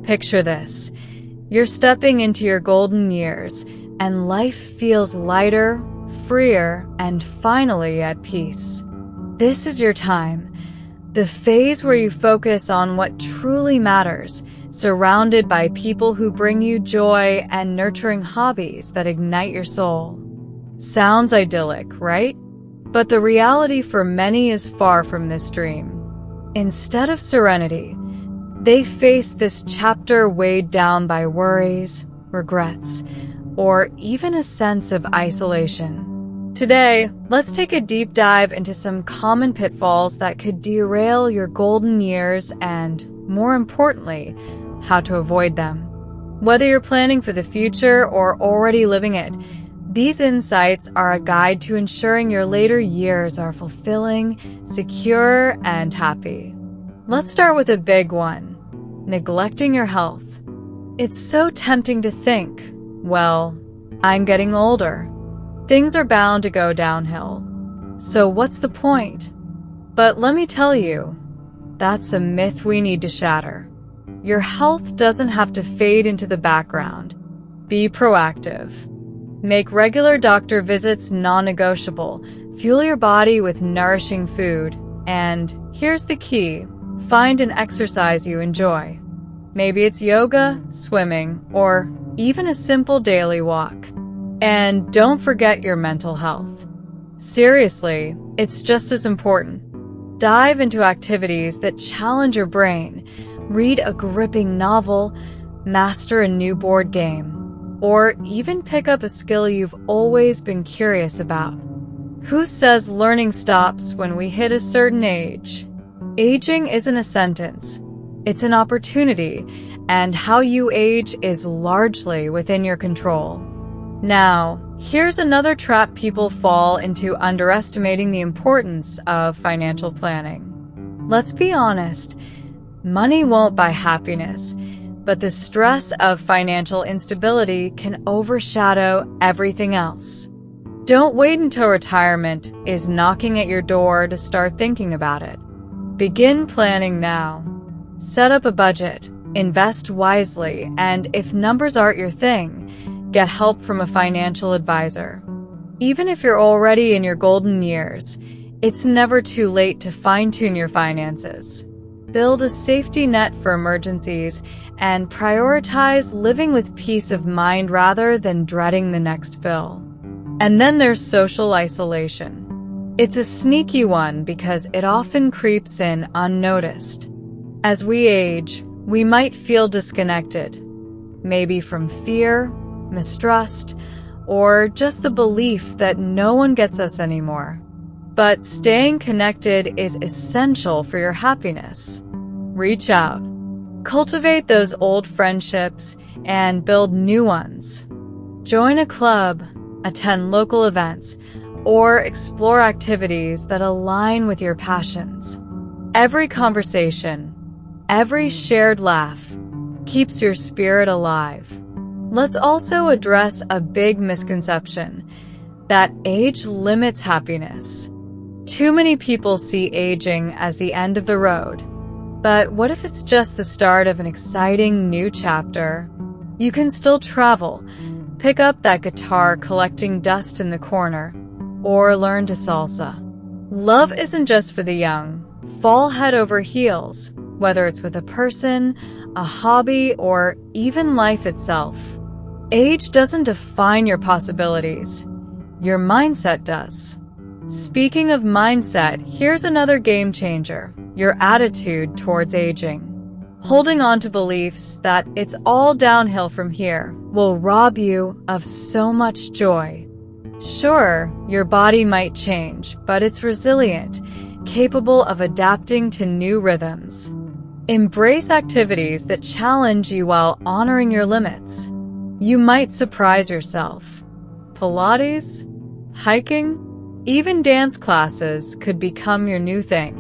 Picture this. You're stepping into your golden years, and life feels lighter, freer, and finally at peace. This is your time, the phase where you focus on what truly matters, surrounded by people who bring you joy and nurturing hobbies that ignite your soul. Sounds idyllic, right? But the reality for many is far from this dream. Instead of serenity, they face this chapter weighed down by worries, regrets, or even a sense of isolation. Today, let's take a deep dive into some common pitfalls that could derail your golden years and, more importantly, how to avoid them. Whether you're planning for the future or already living it, these insights are a guide to ensuring your later years are fulfilling, secure, and happy. Let's start with a big one: neglecting your health. It's so tempting to think, well, I'm getting older. Things are bound to go downhill. So what's the point? But let me tell you, that's a myth we need to shatter. Your health doesn't have to fade into the background. Be proactive. Make regular doctor visits non-negotiable. Fuel your body with nourishing food. And here's the key: find an exercise you enjoy. Maybe it's yoga, swimming, or even a simple daily walk. And don't forget your mental health. Seriously, it's just as important. Dive into activities that challenge your brain. Read a gripping novel, master a new board game, or even pick up a skill you've always been curious about. Who says learning stops when we hit a certain age? Aging isn't a sentence. It's an opportunity, and how you age is largely within your control. Now, here's another trap people fall into: underestimating the importance of financial planning. Let's be honest, money won't buy happiness, but the stress of financial instability can overshadow everything else. Don't wait until retirement is knocking at your door to start thinking about it. Begin planning now. Set up a budget, invest wisely, and if numbers aren't your thing, get help from a financial advisor. Even if you're already in your golden years, it's never too late to fine-tune your finances. Build a safety net for emergencies and prioritize living with peace of mind rather than dreading the next bill. And then there's social isolation. It's a sneaky one because it often creeps in unnoticed. As we age, we might feel disconnected, maybe from fear, mistrust, or just the belief that no one gets us anymore. But staying connected is essential for your happiness. Reach out. Cultivate those old friendships and build new ones. Join a club, attend local events, or explore activities that align with your passions. Every conversation, every shared laugh keeps your spirit alive. Let's also address a big misconception: that age limits happiness. Too many people see aging as the end of the road. But what if it's just the start of an exciting new chapter? You can still travel, pick up that guitar collecting dust in the corner, or learn to salsa. Love isn't just for the young. Fall head over heels, whether it's with a person, a hobby, or even life itself. Age doesn't define your possibilities. Your mindset does. Speaking of mindset, here's another game changer: your attitude towards aging. Holding on to beliefs that it's all downhill from here will rob you of so much joy. Sure, your body might change, but it's resilient, capable of adapting to new rhythms. Embrace activities that challenge you while honoring your limits. You might surprise yourself. Pilates, hiking, even dance classes could become your new thing.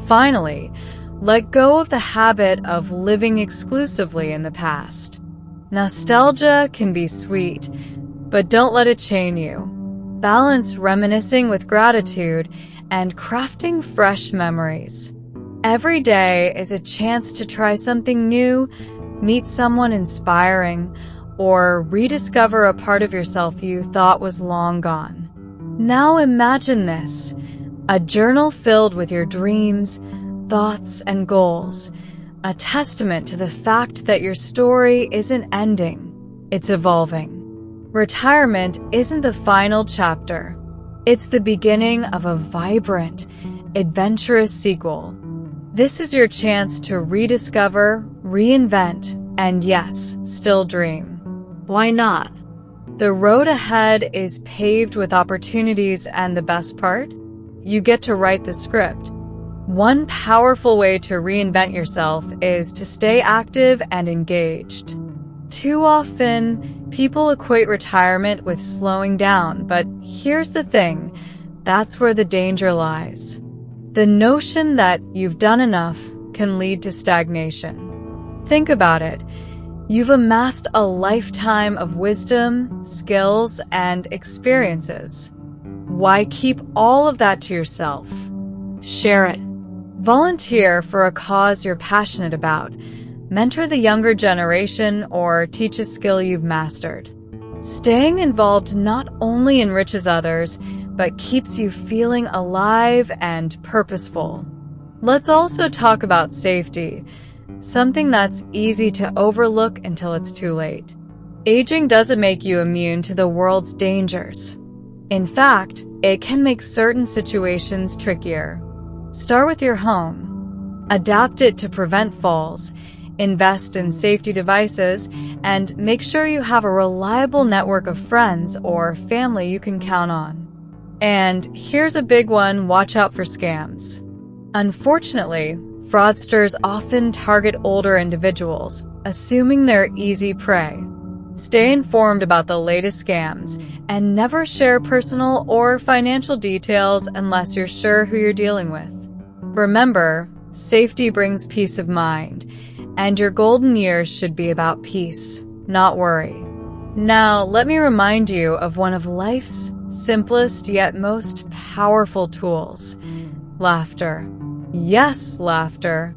Finally, let go of the habit of living exclusively in the past. Nostalgia can be sweet, but don't let it chain you. Balance reminiscing with gratitude and crafting fresh memories. Every day is a chance to try something new, meet someone inspiring, or rediscover a part of yourself you thought was long gone. Now imagine this, a journal filled with your dreams, thoughts, and goals, a testament to the fact that your story isn't ending, it's evolving. Retirement isn't the final chapter. It's the beginning of a vibrant, adventurous sequel. This is your chance to rediscover, reinvent, and yes, still dream. Why not? The road ahead is paved with opportunities, and the best part? You get to write the script. One powerful way to reinvent yourself is to stay active and engaged. Too often, people equate retirement with slowing down, but here's the thing, that's where the danger lies. The notion that you've done enough can lead to stagnation. Think about it. You've amassed a lifetime of wisdom, skills, and experiences. Why keep all of that to yourself? Share it. Volunteer for a cause you're passionate about. Mentor the younger generation or teach a skill you've mastered. Staying involved not only enriches others, but keeps you feeling alive and purposeful. Let's also talk about safety, something that's easy to overlook until it's too late. Aging doesn't make you immune to the world's dangers. In fact, it can make certain situations trickier. Start with your home. Adapt it to prevent falls, invest in safety devices, and make sure you have a reliable network of friends or family you can count on. And here's a big one, watch out for scams. Unfortunately, fraudsters often target older individuals, assuming they're easy prey. Stay informed about the latest scams and never share personal or financial details unless you're sure who you're dealing with. Remember, safety brings peace of mind, and your golden years should be about peace, not worry. Now, let me remind you of one of life's simplest yet most powerful tools: laughter. Yes, laughter.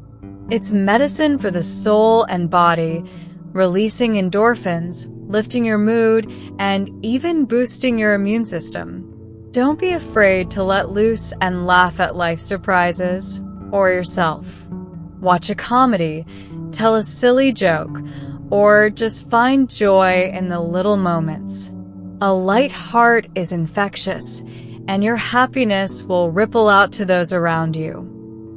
It's medicine for the soul and body, releasing endorphins, lifting your mood, and even boosting your immune system. Don't be afraid to let loose and laugh at life's surprises or yourself. Watch a comedy, tell a silly joke, or just find joy in the little moments. A light heart is infectious, and your happiness will ripple out to those around you.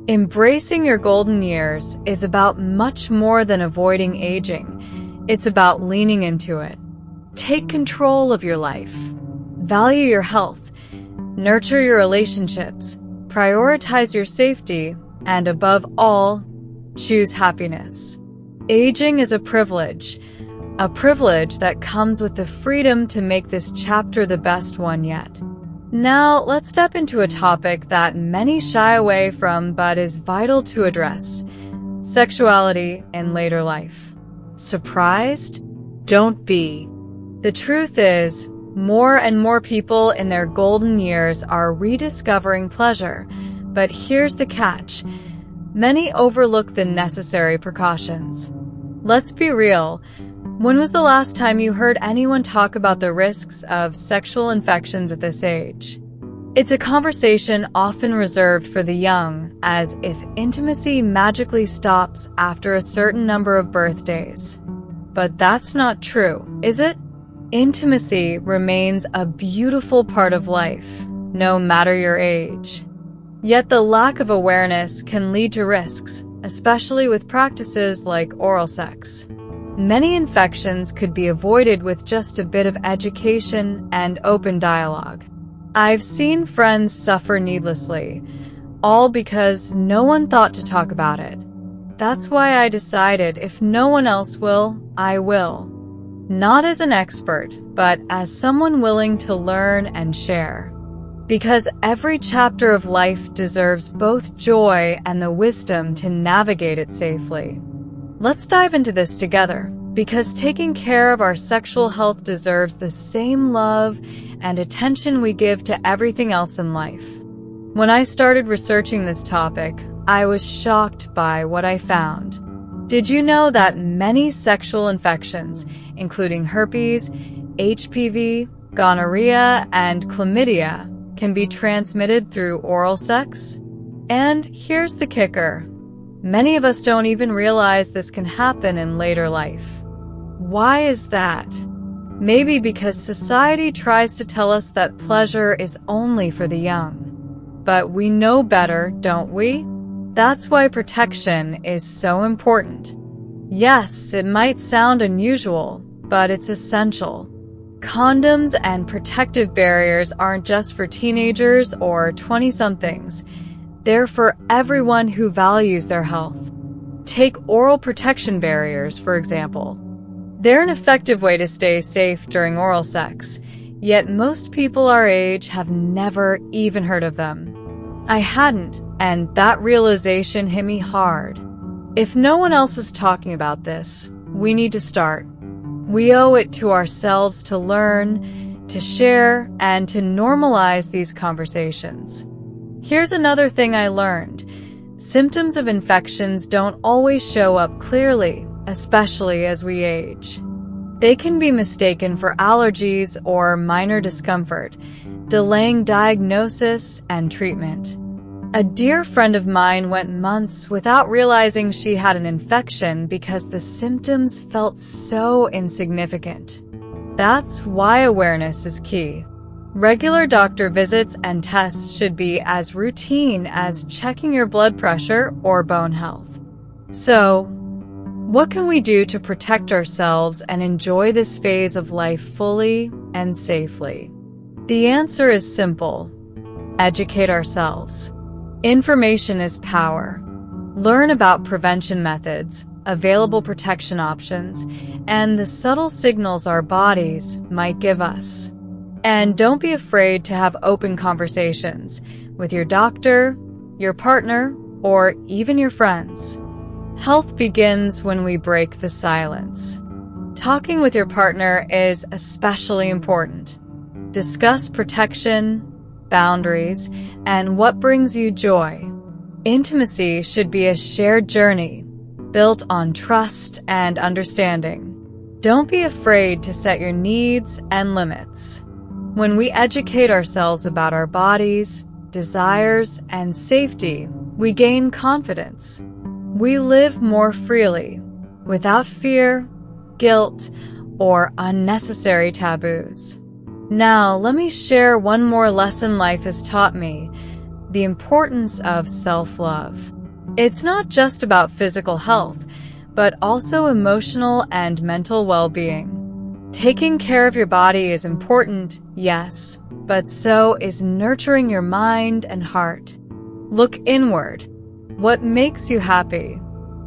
Embracing your golden years is about much more than avoiding aging. It's about leaning into it. Take control of your life. Value your health. Nurture your relationships. Prioritize your safety. And above all, choose happiness. Aging is a privilege that comes with the freedom to make this chapter the best one yet. Now, let's step into a topic that many shy away from but is vital to address: sexuality in later life. Surprised? Don't be. The truth is, more and more people in their golden years are rediscovering pleasure, but here's the catch. Many overlook the necessary precautions. Let's be real. When was the last time you heard anyone talk about the risks of sexual infections at this age? It's a conversation often reserved for the young, as if intimacy magically stops after a certain number of birthdays. But that's not true, is it? Intimacy remains a beautiful part of life, no matter your age. Yet the lack of awareness can lead to risks, especially with practices like oral sex. Many infections could be avoided with just a bit of education and open dialogue. I've seen friends suffer needlessly, all because no one thought to talk about it. That's why I decided if no one else will, I will. Not as an expert, but as someone willing to learn and share. Because every chapter of life deserves both joy and the wisdom to navigate it safely. Let's dive into this together, because taking care of our sexual health deserves the same love and attention we give to everything else in life. When I started researching this topic, I was shocked by what I found. Did you know that many sexual infections, including herpes, HPV, gonorrhea, and chlamydia, can be transmitted through oral sex? And here's the kicker. Many of us don't even realize this can happen in later life. Why is that? Maybe because society tries to tell us that pleasure is only for the young. But we know better, don't we? That's why protection is so important. Yes, it might sound unusual, but it's essential. Condoms and protective barriers aren't just for teenagers or 20-somethings. They're for everyone who values their health. Take oral protection barriers, for example. They're an effective way to stay safe during oral sex, yet most people our age have never even heard of them. I hadn't, and that realization hit me hard. If no one else is talking about this, we need to start. We owe it to ourselves to learn, to share, and to normalize these conversations. Here's another thing I learned. Symptoms of infections don't always show up clearly, especially as we age. They can be mistaken for allergies or minor discomfort, delaying diagnosis and treatment. A dear friend of mine went months without realizing she had an infection because the symptoms felt so insignificant. That's why awareness is key. Regular doctor visits and tests should be as routine as checking your blood pressure or bone health. So, what can we do to protect ourselves and enjoy this phase of life fully and safely? The answer is simple. Educate ourselves. Information is power. Learn about prevention methods, available protection options, and the subtle signals our bodies might give us. And don't be afraid to have open conversations with your doctor, your partner, or even your friends. Health begins when we break the silence. Talking with your partner is especially important. Discuss protection, boundaries, and what brings you joy. Intimacy should be a shared journey, built on trust and understanding. Don't be afraid to set your needs and limits. When we educate ourselves about our bodies, desires, and safety, we gain confidence. We live more freely, without fear, guilt, or unnecessary taboos. Now, let me share one more lesson life has taught me: the importance of self-love. It's not just about physical health, but also emotional and mental well-being. Taking care of your body is important, yes, but so is nurturing your mind and heart. Look inward. What makes you happy?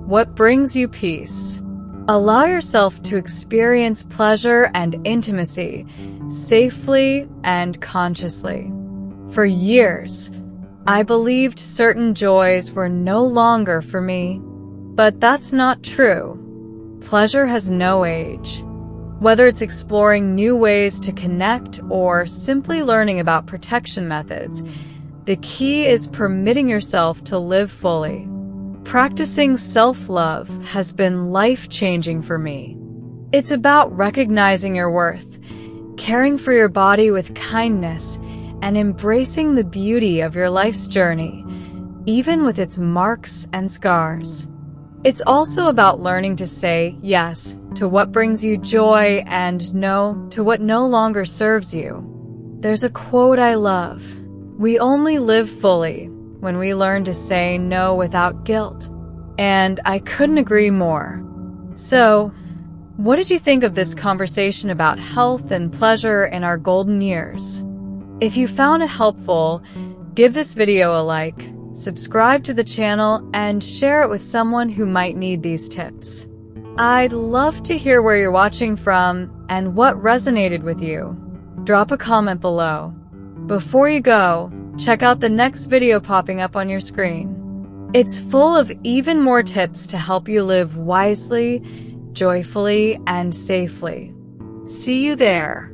What brings you peace? Allow yourself to experience pleasure and intimacy safely and consciously. For years, I believed certain joys were no longer for me, but that's not true. Pleasure has no age. Whether it's exploring new ways to connect or simply learning about protection methods, the key is permitting yourself to live fully. Practicing self-love has been life-changing for me. It's about recognizing your worth, caring for your body with kindness, and embracing the beauty of your life's journey, even with its marks and scars. It's also about learning to say yes to what brings you joy and no to what no longer serves you. There's a quote I love: "We only live fully when we learn to say no without guilt." And I couldn't agree more. So, what did you think of this conversation about health and pleasure in our golden years? If you found it helpful, give this video a like, subscribe to the channel, and share it with someone who might need these tips. I'd love to hear where you're watching from and what resonated with you. Drop a comment below. Before you go, check out the next video popping up on your screen. It's full of even more tips to help you live wisely, joyfully, and safely. See you there.